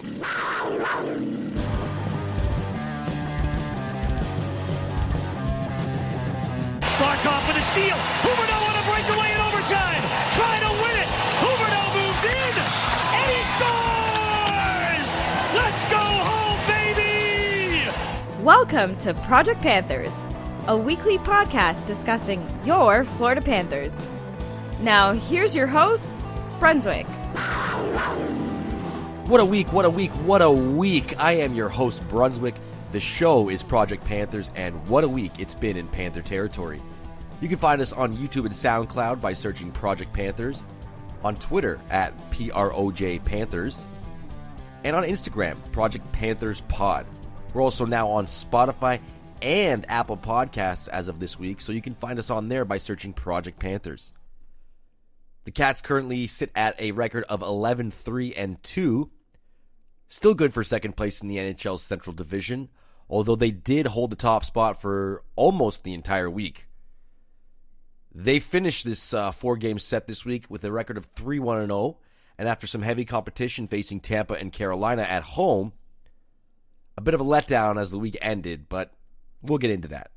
Barkov with a steal. Huberdeau on a breakaway in overtime. Trying to win it. Huberdeau moves in. And he scores! Let's go home, baby! Welcome to Project Panthers, a weekly podcast discussing your Florida Panthers. Now, here's your host, Brunswick. What a week, what a week, what a week. I am your host, Brunswick. The show is Project Panthers, and what a week it's been in Panther territory. You can find us on YouTube and SoundCloud by searching Project Panthers, on Twitter at PROJ Panthers, and on Instagram, Project Panthers Pod. We're also now on Spotify and Apple Podcasts as of this week, so you can find us on there by searching Project Panthers. The Cats currently sit at a record of 11-3-2. Still good for second place in the NHL's Central Division, although they did hold the top spot for almost the entire week. They finished this four-game set this week with a record of 3-1-0, and after some heavy competition facing Tampa and Carolina at home, a bit of a letdown as the week ended, but we'll get into that.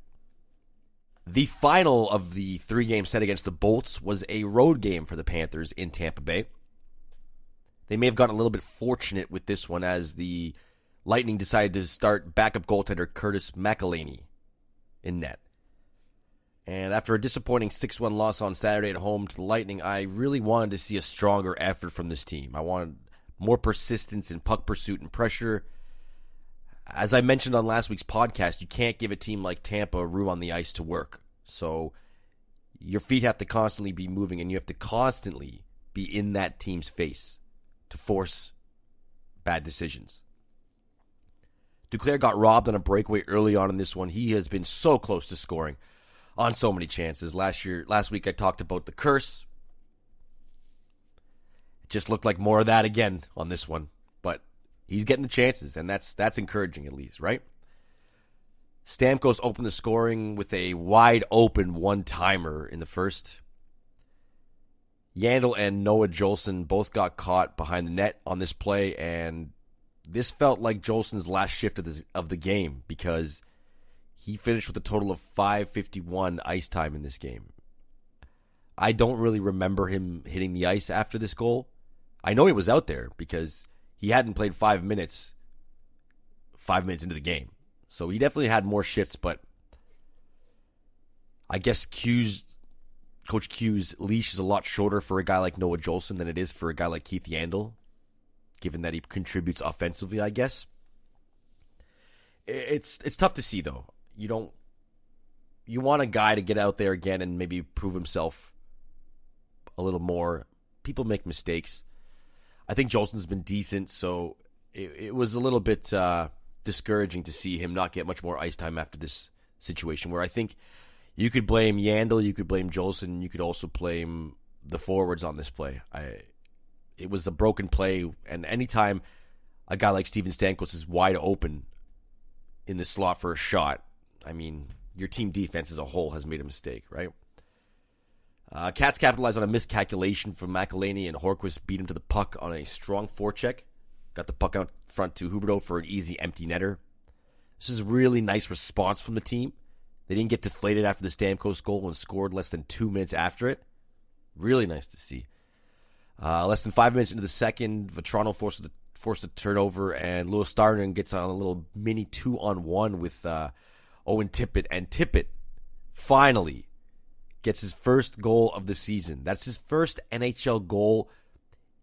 The final of the three-game set against the Bolts was a road game for the Panthers in Tampa Bay. They may have gotten a little bit fortunate with this one as the Lightning decided to start backup goaltender Curtis McElhinney in net. And after a disappointing 6-1 loss on Saturday at home to the Lightning, I really wanted to see a stronger effort from this team. I wanted more persistence in puck pursuit and pressure. As I mentioned on last week's podcast, you can't give a team like Tampa room on the ice to work. So your feet have to constantly be moving, and you have to constantly be in that team's face to force bad decisions. Duclair got robbed on a breakaway early on in this one. He has been so close to scoring on so many chances. Last week I talked about the curse. It just looked like more of that again on this one. But he's getting the chances, and that's encouraging at least, right? Stamkos opened the scoring with a wide open one-timer in the first. Yandel and Noah Juulsen both got caught behind the net on this play, and this felt like Juulsen's last shift of the game because he finished with a total of 5:51 ice time in this game. I don't really remember him hitting the ice after this goal. I know he was out there because he hadn't played 5 minutes into the game. So he definitely had more shifts, but I guess Coach Q's leash is a lot shorter for a guy like Noah Juulsen than it is for a guy like Keith Yandel, given that he contributes offensively, I guess. It's tough to see, though. You want a guy to get out there again and maybe prove himself a little more. People make mistakes. I think Juulsen's been decent, so it was a little bit discouraging to see him not get much more ice time after this situation, where I think you could blame Yandel, you could blame Juulsen, you could also blame the forwards on this play. It was a broken play, and anytime a guy like Steven Stamkos is wide open in the slot for a shot, I mean, your team defense as a whole has made a mistake, right? Cats capitalized on a miscalculation from McElhinney, and Horquist beat him to the puck on a strong forecheck. Got the puck out front to Huberdeau for an easy empty netter. This is a really nice response from the team. They didn't get deflated after the Stamkos goal and scored less than 2 minutes after it. Really nice to see. Less than 5 minutes into the second, Vetrano forced a turnover, and Louis Starnen gets on a little mini 2-on-1 with Owen Tippett, and Tippett finally gets his first goal of the season. That's his first NHL goal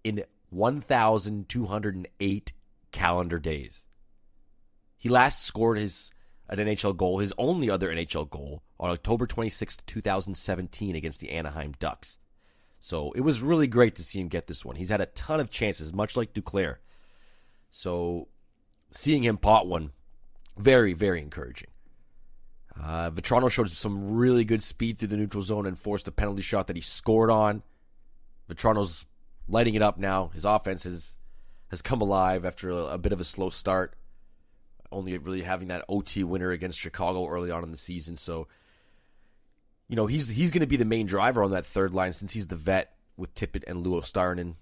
in 1,208 calendar days. He last scored an NHL goal, his only other NHL goal, on October 26, 2017 against the Anaheim Ducks. So it was really great to see him get this one. He's had a ton of chances, much like Duclair. So seeing him pot one, very, very encouraging. Vetrano showed some really good speed through the neutral zone and forced a penalty shot that he scored on. Vetrano's lighting it up now. His offense has come alive after a bit of a slow start. Only really having that OT winner against Chicago early on in the season. So, he's going to be the main driver on that third line since he's the vet with Tippett and Louis Starnen.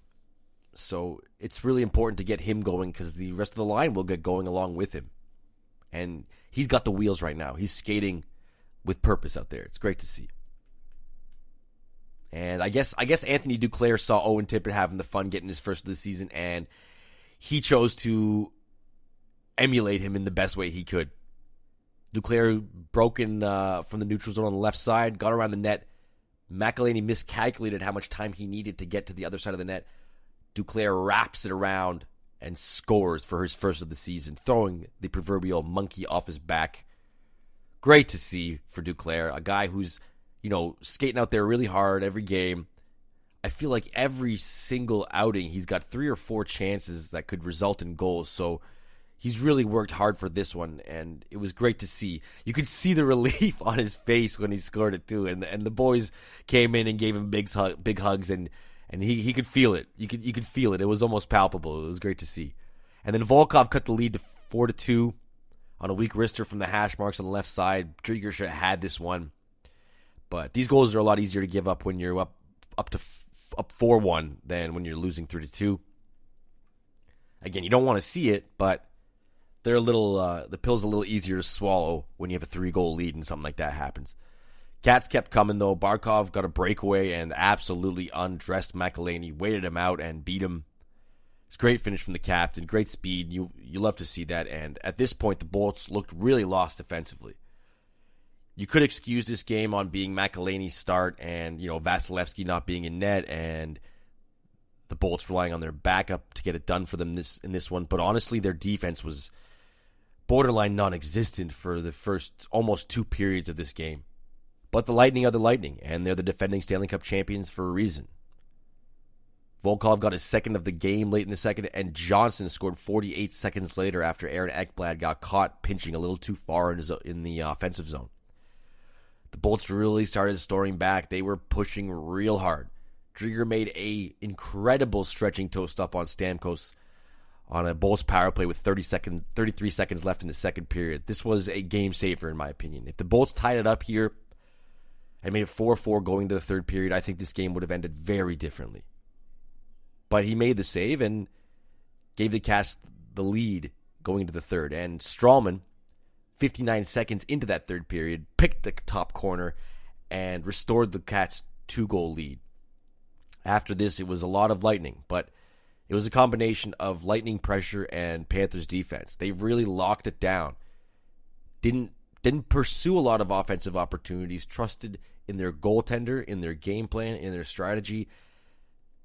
So it's really important to get him going because the rest of the line will get going along with him. And he's got the wheels right now. He's skating with purpose out there. It's great to see. And I guess Anthony Duclair saw Owen Tippett having the fun getting his first of the season, and he chose to emulate him in the best way he could. Duclair broken from the neutral zone on the left side, got around the net. McElhaney miscalculated how much time he needed to get to the other side of the net. Duclair wraps it around and scores for his first of the season, throwing the proverbial monkey off his back. Great to see for Duclair, a guy who's, skating out there really hard every game. I feel like every single outing, he's got 3 or 4 chances that could result in goals. So he's really worked hard for this one, and it was great to see. You could see the relief on his face when he scored it too, and the boys came in and gave him big hugs, and he could feel it. You could feel it. It was almost palpable. It was great to see. And then Volkov cut the lead to 4-2 on a weak wrister from the hash marks on the left side. Driedger should have had this one. But these goals are a lot easier to give up when you're up 4-1 than when you're losing 3-2. Again, you don't want to see it, but they're the pill's a little easier to swallow when you have a 3-goal lead and something like that happens. Cats kept coming though. Barkov got a breakaway and absolutely undressed McElhaney, waited him out and beat him. It's a great finish from the captain, great speed. You love to see that. And at this point, the Bolts looked really lost defensively. You could excuse this game on being McElhaney's start and, Vasilevsky not being in net and the Bolts relying on their backup to get it done for them in this one. But honestly, their defense was borderline non-existent for the first almost 2 periods of this game. But the Lightning are the Lightning, and they're the defending Stanley Cup champions for a reason. Volkov got his second of the game late in the second, and Juulsen scored 48 seconds later after Aaron Ekblad got caught pinching a little too far in the offensive zone. The Bolts really started storming back. They were pushing real hard. Driedger made a incredible stretching toe stop on Stamkos on a Bolts power play with 33 seconds left in the second period. This was a game saver, in my opinion. If the Bolts tied it up here and made it 4-4 going to the third period, I think this game would have ended very differently. But he made the save and gave the Cats the lead going into the third. And Strawman, 59 seconds into that third period, picked the top corner and restored the Cats' 2-goal lead. After this, it was a lot of Lightning, but it was a combination of Lightning pressure and Panthers defense. They really locked it down. Didn't pursue a lot of offensive opportunities, trusted in their goaltender, in their game plan, in their strategy,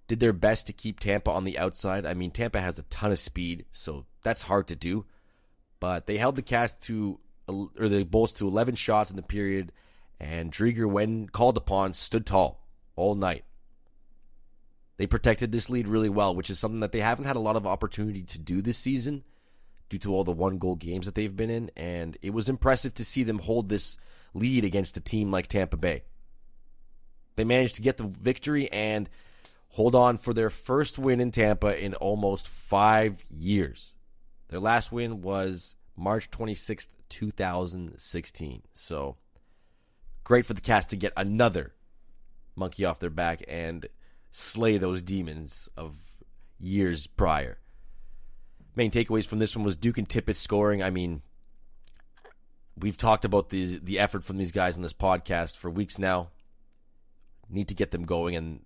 did their best to keep Tampa on the outside. I mean, Tampa has a ton of speed, so that's hard to do. But they held the Bolts to 11 shots in the period, and Driedger, when called upon, stood tall all night. They protected this lead really well, which is something that they haven't had a lot of opportunity to do this season due to all the 1-goal games that they've been in, and it was impressive to see them hold this lead against a team like Tampa Bay. They managed to get the victory and hold on for their first win in Tampa in almost 5 years. Their last win was March 26th, 2016. So, great for the Cats to get another monkey off their back and slay those demons of years prior. Main takeaways from this one was Duke and Tippett scoring. I mean, we've talked about the effort from these guys on this podcast for weeks now. Need to get them going, and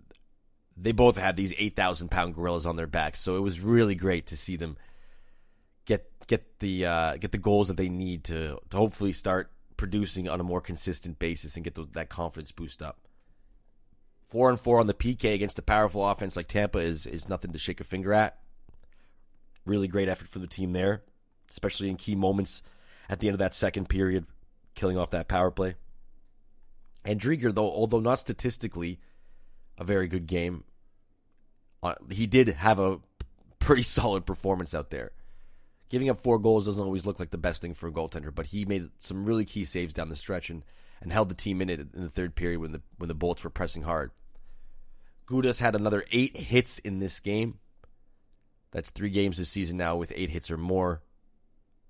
they both had these 8,000-pound gorillas on their backs, so it was really great to see them get the goals that they need to hopefully start producing on a more consistent basis and get that confidence boost up. 4-4 on the PK against a powerful offense like Tampa is nothing to shake a finger at. Really great effort for the team there, especially in key moments at the end of that second period, killing off that power play. And Driedger, though, although not statistically a very good game, he did have a pretty solid performance out there. Giving up 4 goals doesn't always look like the best thing for a goaltender, but he made some really key saves down the stretch and held the team in it in the third period when the Bolts were pressing hard. Gudas had another 8 hits in this game. That's 3 games this season now with 8 hits or more.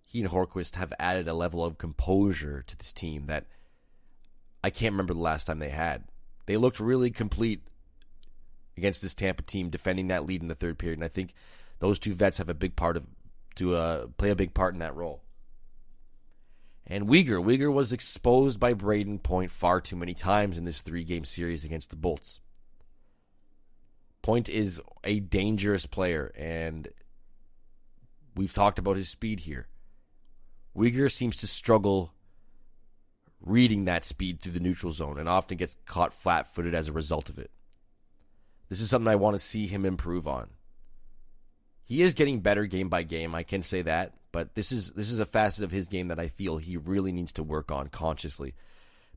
He and Horquist have added a level of composure to this team that I can't remember the last time they had. They looked really complete against this Tampa team, defending that lead in the third period. And I think those two vets have a big part play a big part in that role. And Uyghur was exposed by Braden Point far too many times in this 3-game series against the Bolts. Point is a dangerous player, and we've talked about his speed here. Uyghur seems to struggle reading that speed through the neutral zone and often gets caught flat-footed as a result of it. This is something I want to see him improve on. He is getting better game by game, I can say that, but this is a facet of his game that I feel he really needs to work on consciously,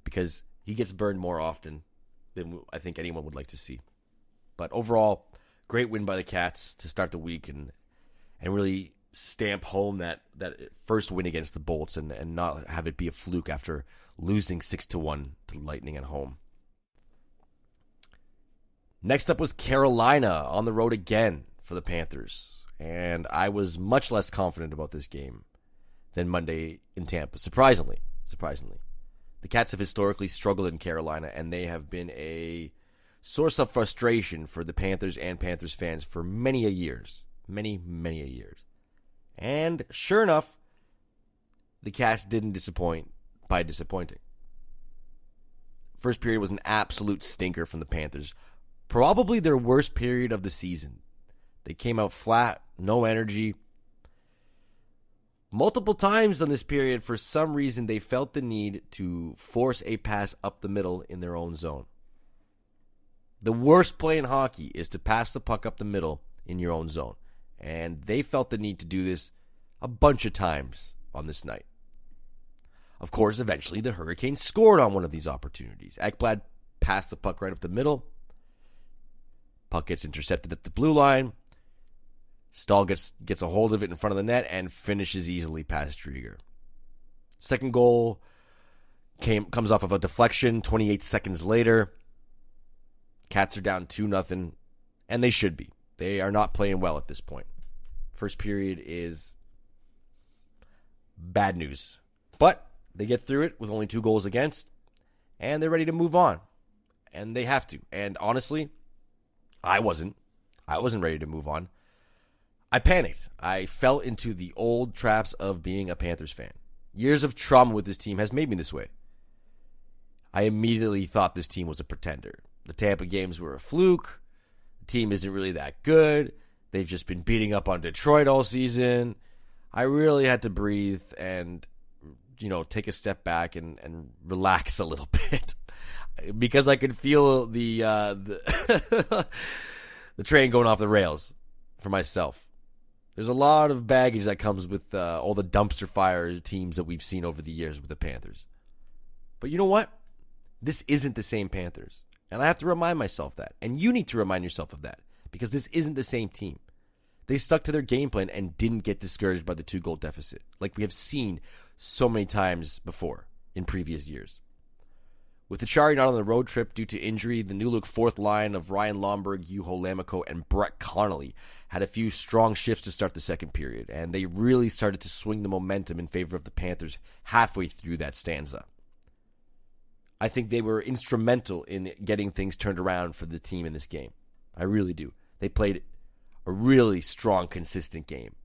because he gets burned more often than I think anyone would like to see. But overall, great win by the Cats to start the week and really stamp home that first win against the Bolts and not have it be a fluke after losing 6-1 to Lightning at home. Next up was Carolina on the road again for the Panthers. And I was much less confident about this game than Monday in Tampa, surprisingly. The Cats have historically struggled in Carolina, and they have been a source of frustration for the Panthers and Panthers fans for many a years. Many a years. And sure enough, the Cats didn't disappoint by disappointing. First period was an absolute stinker from the Panthers. Probably their worst period of the season. They came out flat, no energy. Multiple times on this period, for some reason, they felt the need to force a pass up the middle in their own zone. The worst play in hockey is to pass the puck up the middle in your own zone. And they felt the need to do this a bunch of times on this night. Of course, eventually the Hurricanes scored on one of these opportunities. Ekblad passed the puck right up the middle. Puck gets intercepted at the blue line. Stahl gets a hold of it in front of the net and finishes easily past Driedger. Second goal comes off of a deflection 28 seconds later. Cats are down 2-0, and they should be. They are not playing well at this point. First period is bad news. But they get through it with only 2 goals against, and they're ready to move on. And they have to. And honestly, I wasn't ready to move on. I panicked. I fell into the old traps of being a Panthers fan. Years of trauma with this team has made me this way. I immediately thought this team was a pretender. The Tampa games were a fluke. The team isn't really that good. They've just been beating up on Detroit all season. I really had to breathe and, take a step back and relax a little bit. Because I could feel the the train going off the rails for myself. There's a lot of baggage that comes with all the dumpster fire teams that we've seen over the years with the Panthers. But you know what? This isn't the same Panthers. And I have to remind myself that. And you need to remind yourself of that. Because this isn't the same team. They stuck to their game plan and didn't get discouraged by the 2-goal deficit, like we have seen so many times before in previous years. With Achari not on the road trip due to injury, the new look fourth line of Ryan Lomberg, Juho Lammikko, and Brett Connolly had a few strong shifts to start the second period, and they really started to swing the momentum in favor of the Panthers halfway through that stanza. I think they were instrumental in getting things turned around for the team in this game. I really do. They played a really strong, consistent game.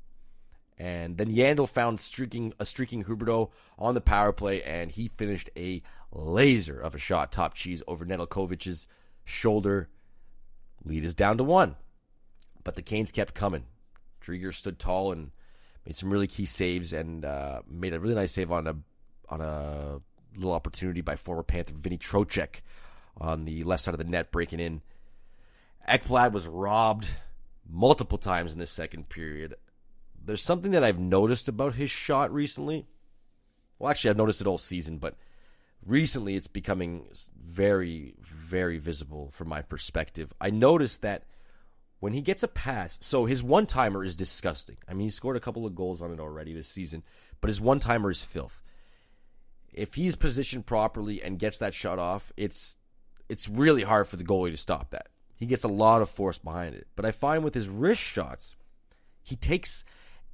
And then Yandel found a streaking Huberdeau on the power play, and he finished a laser of a shot, top cheese, over Nedeljkovic's shoulder. Lead is down to 1. But the Canes kept coming. Driedger stood tall and made some really key saves, and made a really nice save on a little opportunity by former Panther Vinny Trocheck on the left side of the net, breaking in. Ekblad was robbed multiple times in this second period. There's something that I've noticed about his shot recently. Well, actually, I've noticed it all season, but recently it's becoming very, very visible from my perspective. I noticed that when he gets a pass, so his one-timer is disgusting. I mean, he scored a couple of goals on it already this season, but his one-timer is filth. If he's positioned properly and gets that shot off, it's really hard for the goalie to stop that. He gets a lot of force behind it. But I find with his wrist shots, he takes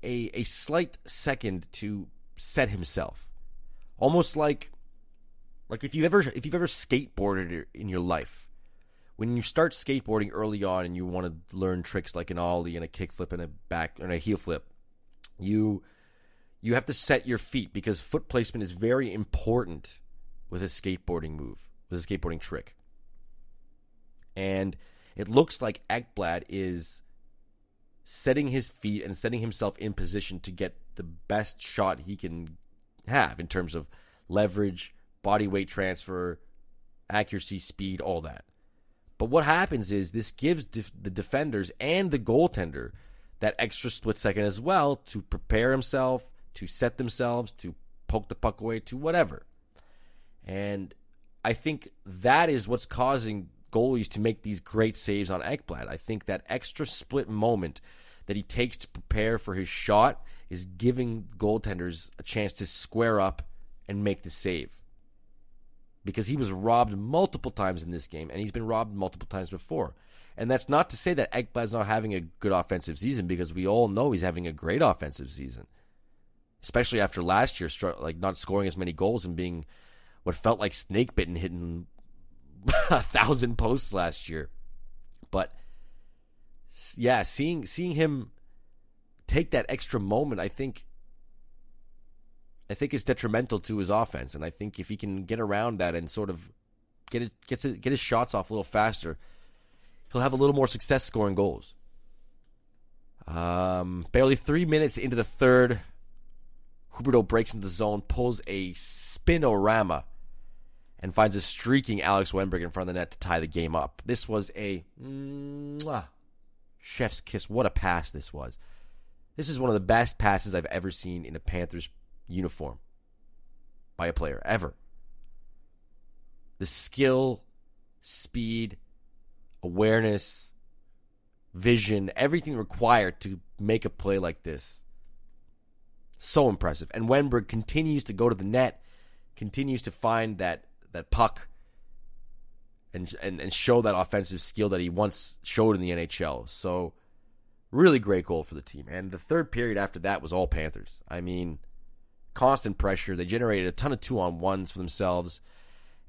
a slight second to set himself. Almost like if you've ever skateboarded in your life, when you start skateboarding early on and you want to learn tricks like an ollie and a kickflip and a back and a heel flip, you have to set your feet, because foot placement is very important with a skateboarding move, with a skateboarding trick. And it looks like Ekblad is setting his feet and setting himself in position to get the best shot he can have in terms of leverage, body weight transfer, accuracy, speed, all that. But what happens is this gives the defenders and the goaltender that extra split second as well to prepare himself, to set themselves, to poke the puck away, to whatever. And I think that is what's causing goalies to make these great saves on Ekblad. I think that extra split moment that he takes to prepare for his shot is giving goaltenders a chance to square up and make the save. Because he was robbed multiple times in this game, and he's been robbed multiple times before. And that's not to say that Ekblad's not having a good offensive season, because we all know he's having a great offensive season. Especially after last year, not scoring as many goals and being what felt like snake bitten, hitting 1,000 posts last year. But yeah, seeing him take that extra moment, I think is detrimental to his offense. And I think if he can get around that and sort of get his shots off a little faster, he'll have a little more success scoring goals. Barely 3 minutes into the third, Huberdeau breaks into the zone, pulls a spinorama, and finds a streaking Alex Wennberg in front of the net to tie the game up. This was a chef's kiss. What a pass this was. This is one of the best passes I've ever seen in a Panthers uniform by a player, ever. The skill, speed, awareness, vision, everything required to make a play like this. So impressive. And Wennberg continues to go to the net, continues to find that puck and show that offensive skill that he once showed in the NHL. So really great goal for the team. And the third period after that was all Panthers. I mean, constant pressure. They generated a ton of 2-on-1s for themselves.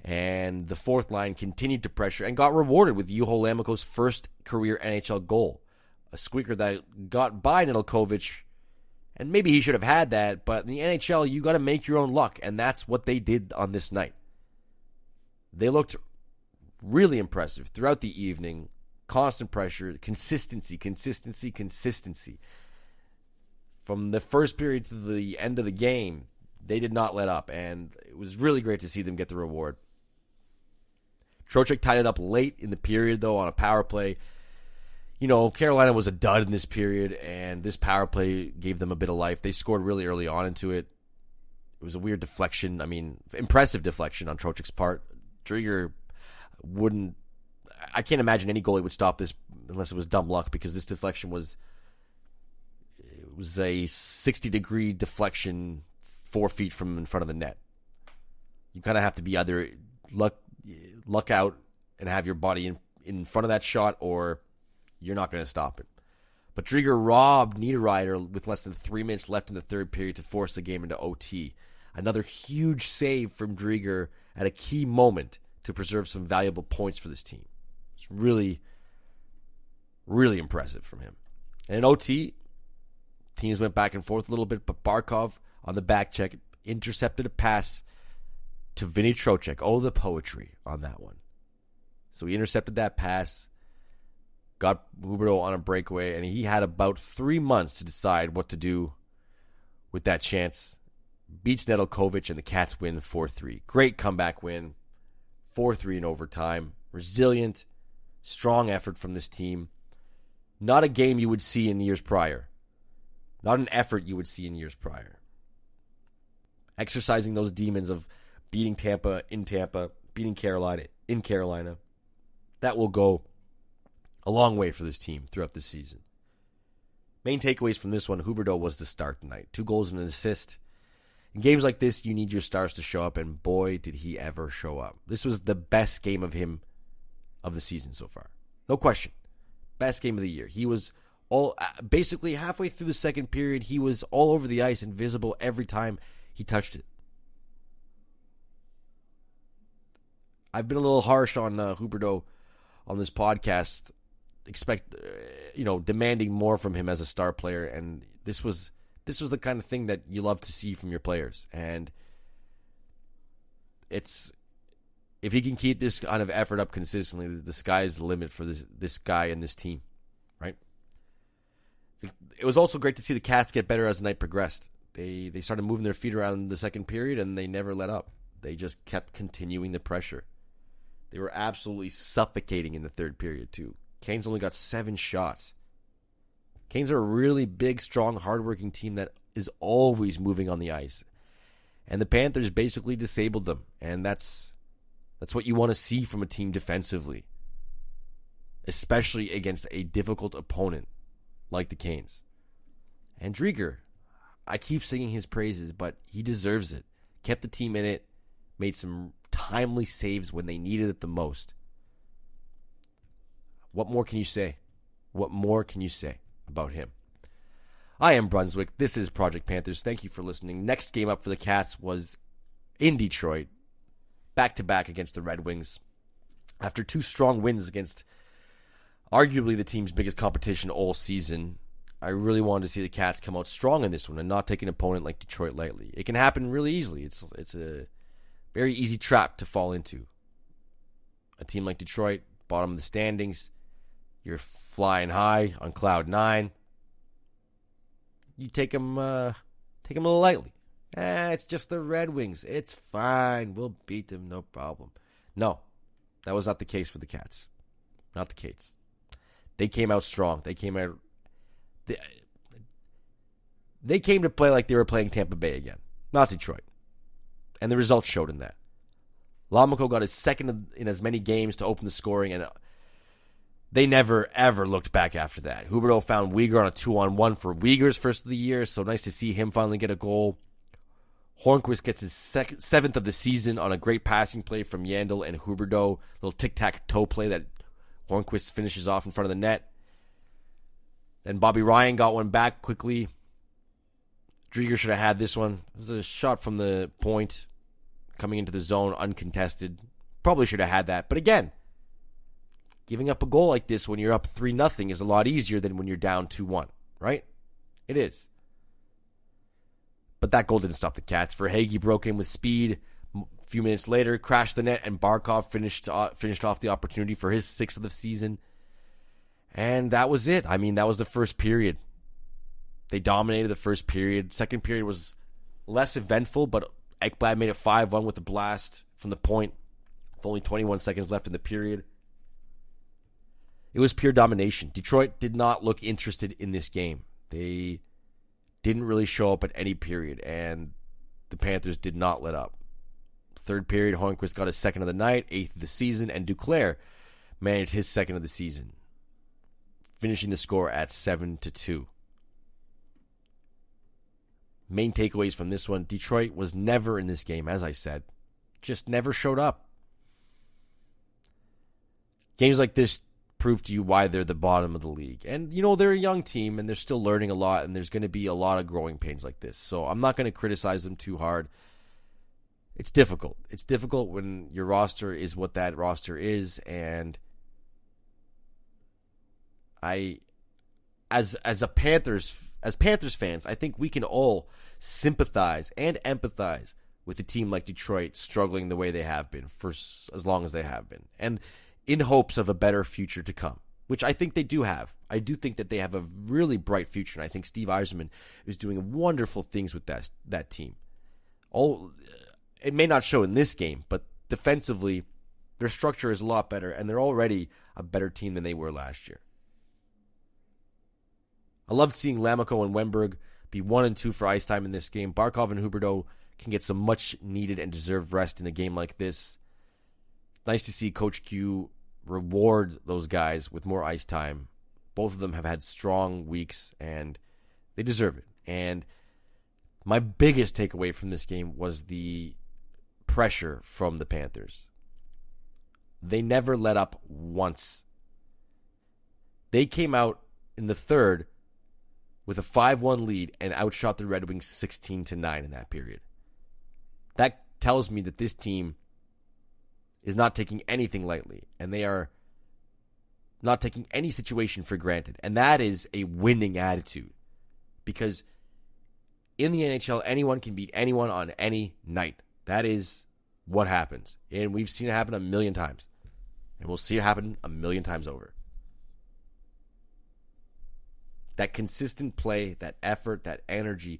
And the fourth line continued to pressure and got rewarded with Juho Lammikko's first career NHL goal. A squeaker that got by Nedeljkovic. And maybe he should have had that, but in the NHL, you got to make your own luck. And that's what they did on this night. They looked really impressive throughout the evening. Constant pressure, consistency. From the first period to the end of the game, they did not let up, and it was really great to see them get the reward. Trocheck tied it up late in the period, though, on a power play. You know, Carolina was a dud in this period, and this power play gave them a bit of life. They scored really early on into it. It was a weird deflection. I mean, impressive deflection on Trocheck's part. Driedger wouldn't... I can't imagine any goalie would stop this unless it was dumb luck, because this deflection was... It was a 60-degree deflection 4 feet from in front of the net. You kind of have to be either luck out and have your body in front of that shot, or you're not going to stop it. But Driedger robbed Niederreiter with less than 3 minutes left in the third period to force the game into OT. Another huge save from Driedger at a key moment to preserve some valuable points for this team. It's really, really impressive from him. And in OT, teams went back and forth a little bit, but Barkov on the back check intercepted a pass to Vinny Trocheck. Oh, the poetry on that one. So he intercepted that pass, got Huberdeau on a breakaway, and he had about 3 months to decide what to do with that chance. Beats Nedeljkovic, and the Cats win 4-3. Great comeback win. 4-3 in overtime. Resilient, strong effort from this team. Not a game you would see in years prior. Not an effort you would see in years prior. Exercising those demons of beating Tampa in Tampa, beating Carolina in Carolina. That will go a long way for this team throughout this season. Main takeaways from this one: Huberdeau was the star tonight. 2 goals and an assist. In games like this, you need your stars to show up, and boy, did he ever show up. This was the best game of him of the season so far. No question. Best game of the year. He was basically halfway through the second period, he was all over the ice and visible every time he touched it. I've been a little harsh on Huberdeau on this podcast demanding more from him as a star player, and this was the kind of thing that you love to see from your players. And if he can keep this kind of effort up consistently, the sky's the limit for this guy and this team, right? It was also great to see the Cats get better as the night progressed. They started moving their feet around in the second period, and they never let up. They just kept continuing the pressure. They were absolutely suffocating in the third period, too. Canes only got 7 shots. Canes are a really big, strong, hardworking team that is always moving on the ice. And the Panthers basically disabled them. And that's what you want to see from a team defensively, especially against a difficult opponent like the Canes. And Driedger, I keep singing his praises, but he deserves it. Kept the team in it, made some timely saves when they needed it the most. What more can you say? What more can you say about him? I am Brunswick. This is Project Panthers. Thank you for listening. Next game up for the Cats was in Detroit, back-to-back against the Red Wings. After 2 strong wins against arguably the team's biggest competition all season, I really wanted to see the Cats come out strong in this one and not take an opponent like Detroit lightly. It can happen really easily. It's a very easy trap to fall into. A team like Detroit, bottom of the standings, you're flying high on cloud 9. You take them a little lightly. It's just the Red Wings. It's fine. We'll beat them, no problem. No, that was not the case for the Cats. Not the case. They came out strong. They came to play like they were playing Tampa Bay again, not Detroit. And the results showed in that. Lammikko got his second in as many games to open the scoring, and they never, ever looked back after that. Huberdeau found Uyghur on a 2-on-1 for Uyghur's first of the year, so nice to see him finally get a goal. Hornqvist gets his 7th of the season on a great passing play from Yandel and Huberdeau. Little tic-tac-toe play that Hornqvist finishes off in front of the net. Then Bobby Ryan got one back quickly. Driedger should have had this one. It was a shot from the point coming into the zone, uncontested. Probably should have had that. But again, giving up a goal like this when you're up 3-0 is a lot easier than when you're down 2-1, right? It is. But that goal didn't stop the Cats. Verhaeghe broke in with speed. A few minutes later, crashed the net, and Barkov finished off the opportunity for his 6th of the season. And that was it. I mean, that was the first period. They dominated the first period. Second period was less eventful, but Ekblad made it 5-1 with a blast from the point with only 21 seconds left in the period. It was pure domination. Detroit did not look interested in this game. They didn't really show up at any period, and the Panthers did not let up. Third period, Hornqvist got his 2nd of the night, 8th of the season, and Duclair managed his 2nd of the season, finishing the score at 7-2. Main takeaways from this one: Detroit was never in this game, as I said. Just never showed up. Games like this prove to you why they're the bottom of the league. And, they're a young team, and they're still learning a lot, and there's going to be a lot of growing pains like this. So I'm not going to criticize them too hard. It's difficult. It's difficult when your roster is what that roster is, and as Panthers fans, I think we can all sympathize and empathize with a team like Detroit struggling the way they have been for as long as they have been, and in hopes of a better future to come, which I think they do have. I do think that they have a really bright future, and I think Steve Yzerman is doing wonderful things with that team. It may not show in this game, but defensively, their structure is a lot better, and they're already a better team than they were last year. I love seeing Lammikko and Wennberg be 1 and 2 for ice time in this game. Barkov and Huberdeau can get some much needed and deserved rest in a game like this. Nice to see Coach Q reward those guys with more ice time. Both of them have had strong weeks, and they deserve it. And my biggest takeaway from this game was the pressure from the Panthers. They never let up once. They came out in the third with a 5-1 lead and outshot the Red Wings 16-9 in that period. That tells me that this team is not taking anything lightly, and they are not taking any situation for granted. And that is a winning attitude. Because in the NHL, anyone can beat anyone on any night. That is what happens. And we've seen it happen a million times. And we'll see it happen a million times over. That consistent play, that effort, that energy,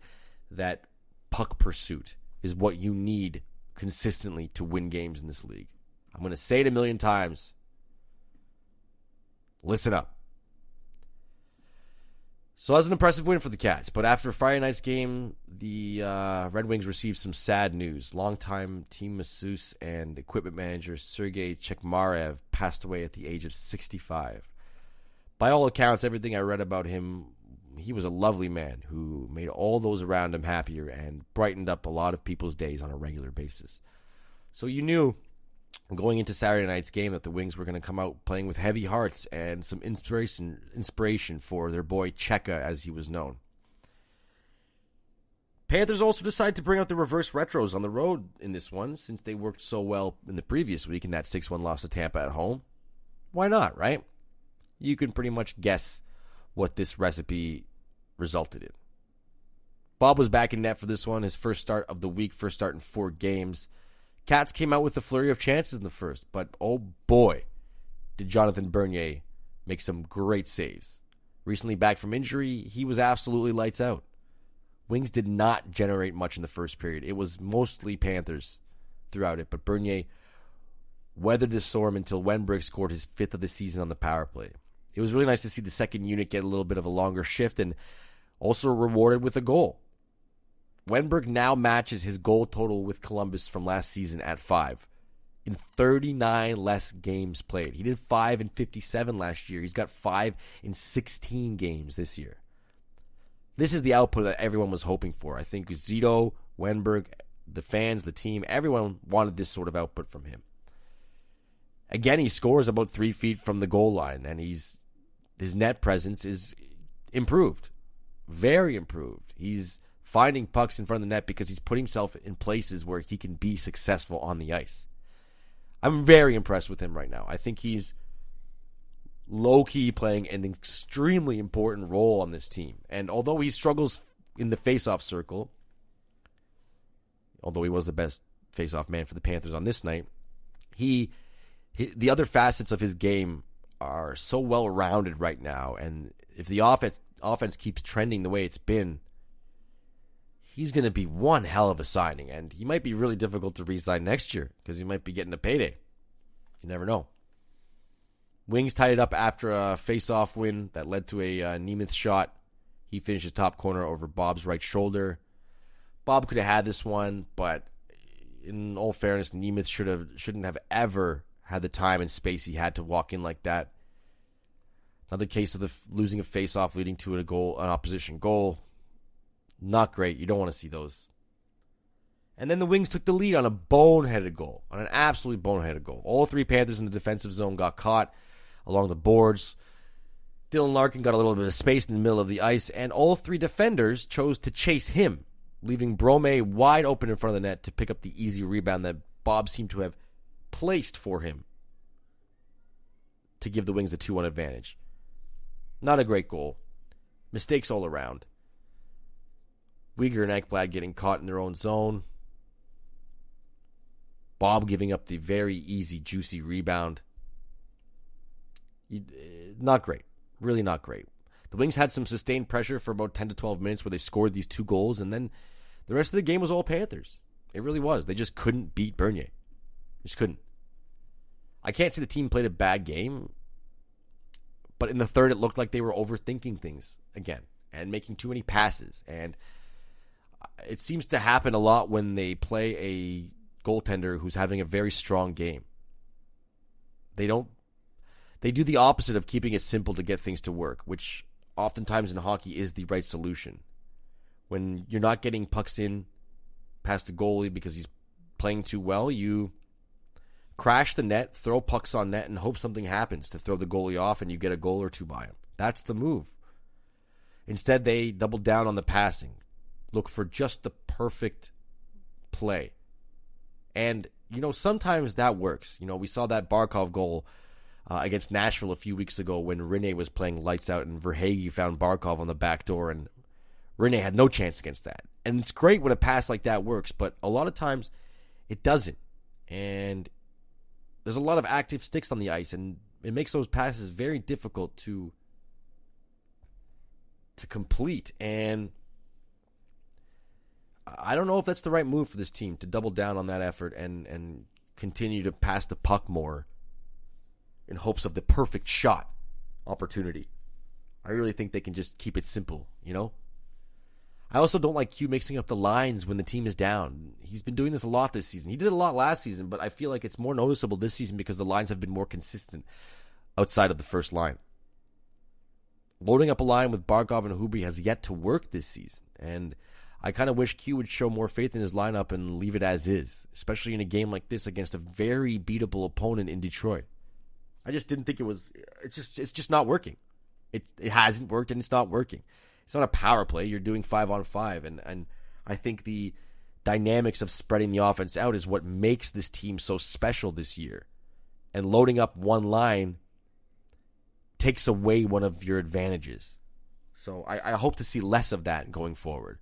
that puck pursuit is what you need consistently to win games in this league. I'm going to say it a million times. Listen up. So that was an impressive win for the Cats. But after Friday night's game, the Red Wings received some sad news. Longtime team masseuse and equipment manager Sergei Chekmarev passed away at the age of 65. By all accounts, everything I read about him, he was a lovely man who made all those around him happier and brightened up a lot of people's days on a regular basis. So you knew going into Saturday night's game that the Wings were going to come out playing with heavy hearts and some inspiration for their boy Cheka, as he was known. Panthers also decided to bring out the reverse retros on the road in this one, since they worked so well in the previous week in that 6-1 loss to Tampa at home. Why not, right? You can pretty much guess what this recipe resulted in. Bob was back in net for this one, his first start of the week, first start in 4 games. Cats came out with a flurry of chances in the first, but oh boy, did Jonathan Bernier make some great saves. Recently back from injury, he was absolutely lights out. Wings did not generate much in the first period. It was mostly Panthers throughout it, but Bernier weathered the storm until Wennberg scored his 5th of the season on the power play. It was really nice to see the second unit get a little bit of a longer shift and also rewarded with a goal. Wennberg now matches his goal total with Columbus from last season at 5 in 39 less games played. He did 5 in 57 last year. He's got 5 in 16 games this year. This is the output that everyone was hoping for. I think Zito, Wennberg, the fans, the team, everyone wanted this sort of output from him. Again, he scores about 3 feet from the goal line, and his net presence is improved. Very improved. He's finding pucks in front of the net because he's putting himself in places where he can be successful on the ice. I'm very impressed with him right now. I think he's low-key playing an extremely important role on this team. And although he struggles in the face-off circle, although he was the best face-off man for the Panthers on this night, the other facets of his game are so well-rounded right now. And if the offense keeps trending the way it's been, he's going to be one hell of a signing, and he might be really difficult to re-sign next year because he might be getting a payday. You never know. Wings tied it up after a face-off win that led to a Nemeth shot. He finished his top corner over Bob's right shoulder. Bob could have had this one, but in all fairness, Nemeth shouldn't have ever had the time and space he had to walk in like that. Another case of the losing a face-off leading to an opposition goal. Not great. You don't want to see those. And then the Wings took the lead on a boneheaded goal. On an absolutely boneheaded goal. All 3 Panthers in the defensive zone got caught along the boards. Dylan Larkin got a little bit of space in the middle of the ice, and all 3 defenders chose to chase him, leaving Brome wide open in front of the net to pick up the easy rebound that Bob seemed to have placed for him to give the Wings the 2-1 advantage. Not a great goal. Mistakes all around. Uyghur and Ekblad getting caught in their own zone. Bob giving up the very easy, juicy rebound. Not great. Really not great. The Wings had some sustained pressure for about 10 to 12 minutes where they scored these 2 goals, and then the rest of the game was all Panthers. It really was. They just couldn't beat Bernier. Just couldn't. I can't say the team played a bad game, but in the third it looked like they were overthinking things again and making too many passes, and it seems to happen a lot when they play a goaltender who's having a very strong game. They do the opposite of keeping it simple to get things to work, which oftentimes in hockey is the right solution. When you're not getting pucks in past the goalie because he's playing too well, you crash the net, throw pucks on net, and hope something happens to throw the goalie off and you get a goal or 2 by him. That's the move. Instead, they double down on the passing. Look for just the perfect play. And, sometimes that works. We saw that Barkov goal against Nashville a few weeks ago when Rene was playing lights out and Verhaeghe found Barkov on the back door, and Rene had no chance against that. And it's great when a pass like that works, but a lot of times it doesn't. And there's a lot of active sticks on the ice, and it makes those passes very difficult to complete. And I don't know if that's the right move for this team, to double down on that effort and continue to pass the puck more in hopes of the perfect shot opportunity. I really think they can just keep it simple, you know? I also don't like Q mixing up the lines when the team is down. He's been doing this a lot this season. He did it a lot last season, but I feel like it's more noticeable this season because the lines have been more consistent outside of the first line. Loading up a line with Barkov and Huberdeau has yet to work this season, and I kind of wish Q would show more faith in his lineup and leave it as is, especially in a game like this against a very beatable opponent in Detroit. I just didn't think it's just not working. It hasn't worked, and it's not working. It's not a power play. You're doing 5-on-5, and I think the dynamics of spreading the offense out is what makes this team so special this year. And loading up one line takes away one of your advantages. So I hope to see less of that going forward.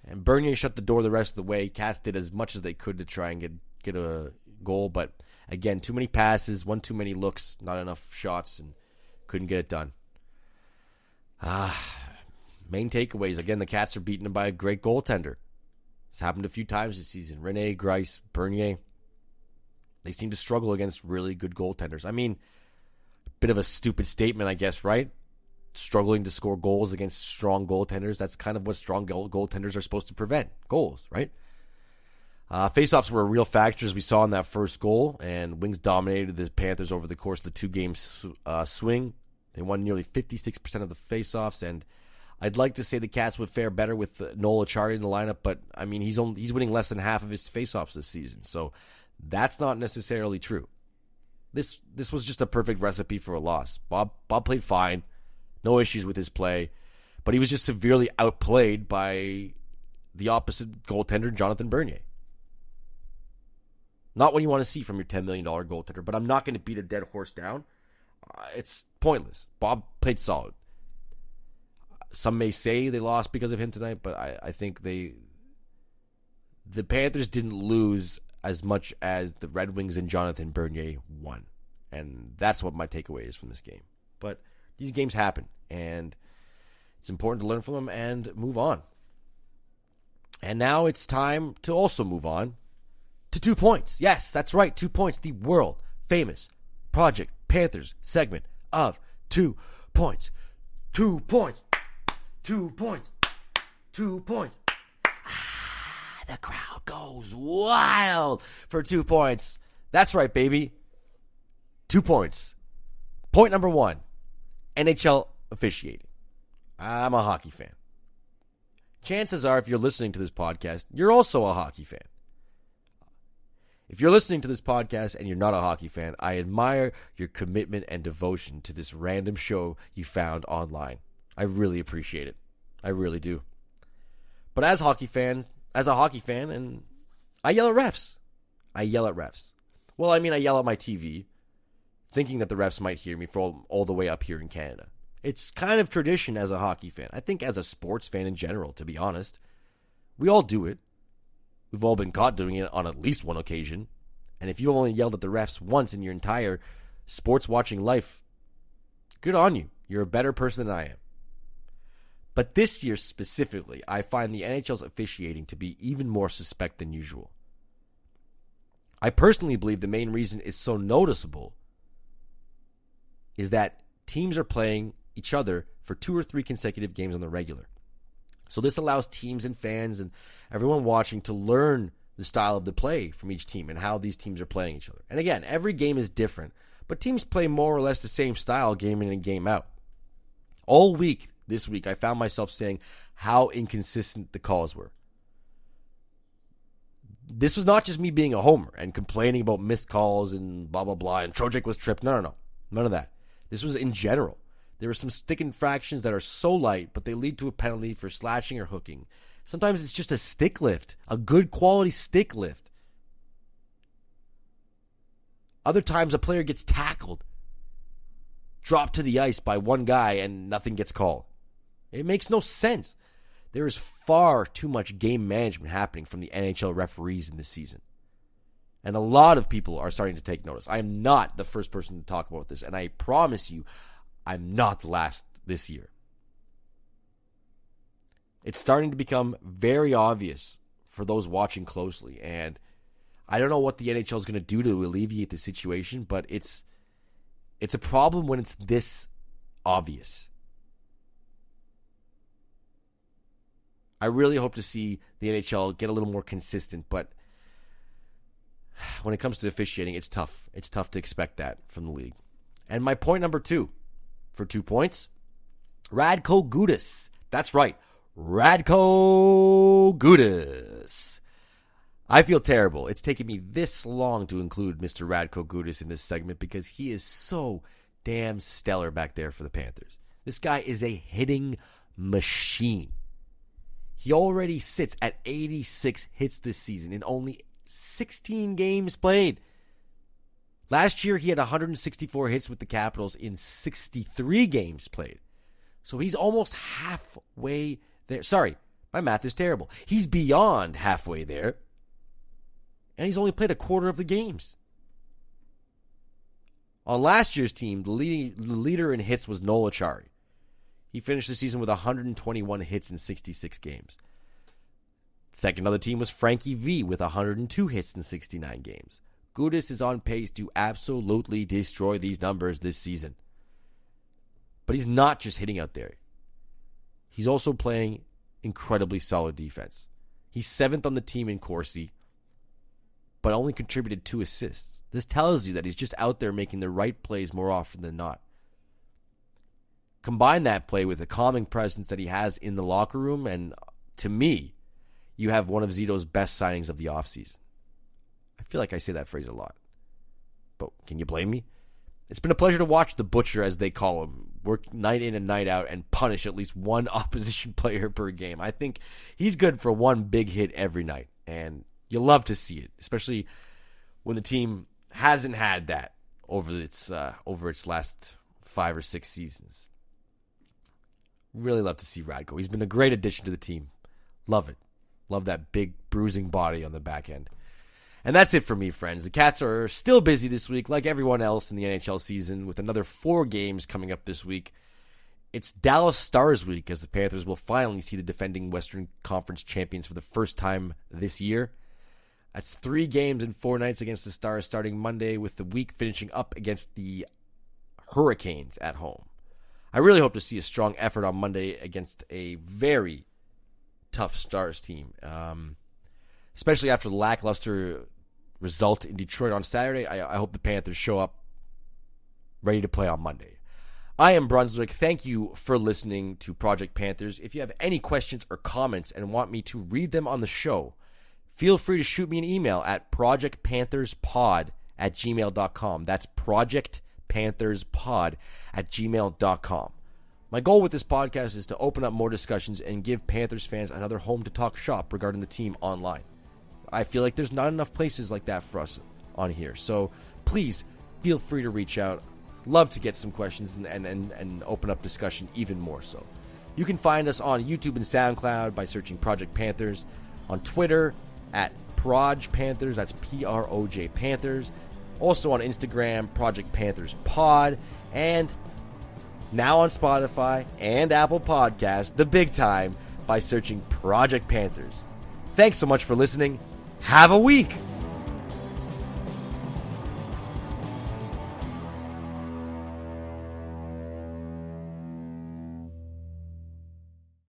And Bernier shut the door the rest of the way. Cats did as much as they could to try and get a goal, but again, too many passes, one too many looks, not enough shots, and couldn't get it done. Main takeaways. Again, the Cats are beaten by a great goaltender. It's happened a few times this season. Rene, Greiss, Bernier. They seem to struggle against really good goaltenders. I mean, bit of a stupid statement, I guess, right? Struggling to score goals against strong goaltenders. That's kind of what strong goaltenders are supposed to prevent. Goals, right? Faceoffs were a real factor, as we saw in that first goal, and Wings dominated the Panthers over the course of the two-game swing. They won nearly 56% of the faceoffs, and I'd like to say the Cats would fare better with Noel Acciari in the lineup, but I mean he's winning less than half of his faceoffs this season, so that's not necessarily true. This was just a perfect recipe for a loss. Bob played fine, no issues with his play, but he was just severely outplayed by the opposite goaltender, Jonathan Bernier. Not what you want to see from your $10 million goaltender, but I'm not going to beat a dead horse down. It's pointless. Bob played solid. Some may say they lost because of him tonight, but I think the Panthers didn't lose as much as the Red Wings and Jonathan Bernier won. And that's what my takeaway is from this game. But these games happen, and it's important to learn from them and move on. And now it's time to also move on to 2 points. Yes, that's right, 2 points. The world famous Project Panthers segment of 2 points. 2 points. 2 points. 2 points. The crowd goes wild for 2 points. That's right, baby. 2 points. Point number 1, NHL officiating. I'm a hockey fan. Chances are, if you're listening to this podcast, you're also a hockey fan. If you're listening to this podcast and you're not a hockey fan, I admire your commitment and devotion to this random show you found online. I really appreciate it. I really do. But as a hockey fan, and I yell at refs. Well, I mean, I yell at my TV, thinking that the refs might hear me from all the way up here in Canada. It's kind of tradition as a hockey fan. I think as a sports fan in general, to be honest. We all do it. We've all been caught doing it on at least one occasion. And if you only yelled at the refs once in your entire sports watching life, good on you. You're a better person than I am. But this year specifically, I find the NHL's officiating to be even more suspect than usual. I personally believe the main reason it's so noticeable is that teams are playing each other for 2 or 3 consecutive games on the regular. So this allows teams and fans and everyone watching to learn the style of the play from each team and how these teams are playing each other. And again, every game is different, but teams play more or less the same style game in and game out. All week, this week, I found myself saying how inconsistent the calls were. This was not just me being a homer and complaining about missed calls and blah, blah, blah, and Trocheck was tripped. No. None of that. This was in general. There are some stick infractions that are so light, but they lead to a penalty for slashing or hooking. Sometimes it's just a stick lift, a good quality stick lift. Other times a player gets tackled dropped to the ice by one guy and nothing gets called. It makes no sense. There is far too much game management happening from the NHL referees in this season. And a lot of people are starting to take notice. I am not the first person to talk about this, and I promise you, I'm not the last this year. It's starting to become very obvious for those watching closely, and I don't know what the NHL is going to do to alleviate the situation, but it's a problem when it's this obvious. I really hope to see the NHL get a little more consistent, but when it comes to officiating, it's tough. It's tough to expect that from the league. And my point number 2, for 2 points, Radko Gudas. That's right, Radko Gudas. I feel terrible. It's taken me this long to include Mr. Radko Gudas in this segment because he is so damn stellar back there for the Panthers. This guy is a hitting machine. He already sits at 86 hits this season in only 16 games played. Last year, he had 164 hits with the Capitals in 63 games played. So he's almost halfway there. Sorry, my math is terrible. He's beyond halfway there. And he's only played a quarter of the games. On last year's team, the leader in hits was Noel Acciari. He finished the season with 121 hits in 66 games. Second on the team was Frankie V with 102 hits in 69 games. Gudas is on pace to absolutely destroy these numbers this season. But he's not just hitting out there. He's also playing incredibly solid defense. He's 7th on the team in Corsi, but only contributed 2 assists. This tells you that he's just out there making the right plays more often than not. Combine that play with the calming presence that he has in the locker room, and to me, you have one of Zito's best signings of the offseason. I feel like I say that phrase a lot, but can you blame me? It's been a pleasure to watch the Butcher, as they call him, work night in and night out and punish at least one opposition player per game. I think he's good for one big hit every night, and you love to see it, especially when the team hasn't had that over its last 5 or 6 seasons. Really love to see Radko. He's been a great addition to the team. Love it. Love that big bruising body on the back end. And that's it for me, friends. The Cats are still busy this week, like everyone else in the NHL season, with another 4 games coming up this week. It's Dallas Stars week, as the Panthers will finally see the defending Western Conference champions for the first time this year. That's 3 games in 4 nights against the Stars, starting Monday, with the week finishing up against the Hurricanes at home. I really hope to see a strong effort on Monday against a very tough Stars team, especially after the lackluster result in Detroit on Saturday. I hope the Panthers show up ready to play on Monday. I am Brunswick. Thank you for listening to Project Panthers. If you have any questions or comments and want me to read them on the show, feel free to shoot me an email at projectpantherspod@gmail.com. That's projectpantherspod@gmail.com. My goal with this podcast is to open up more discussions and give Panthers fans another home to talk shop regarding the team online. I feel like there's not enough places like that for us on here. So please feel free to reach out. Love to get some questions and open up discussion even more so. You can find us on YouTube and SoundCloud by searching Project Panthers, on Twitter at Proj Panthers, that's PROJ Panthers, also on Instagram, Project Panthers Pod, and now on Spotify and Apple Podcasts, the big time, by searching Project Panthers. Thanks so much for listening. Have a week!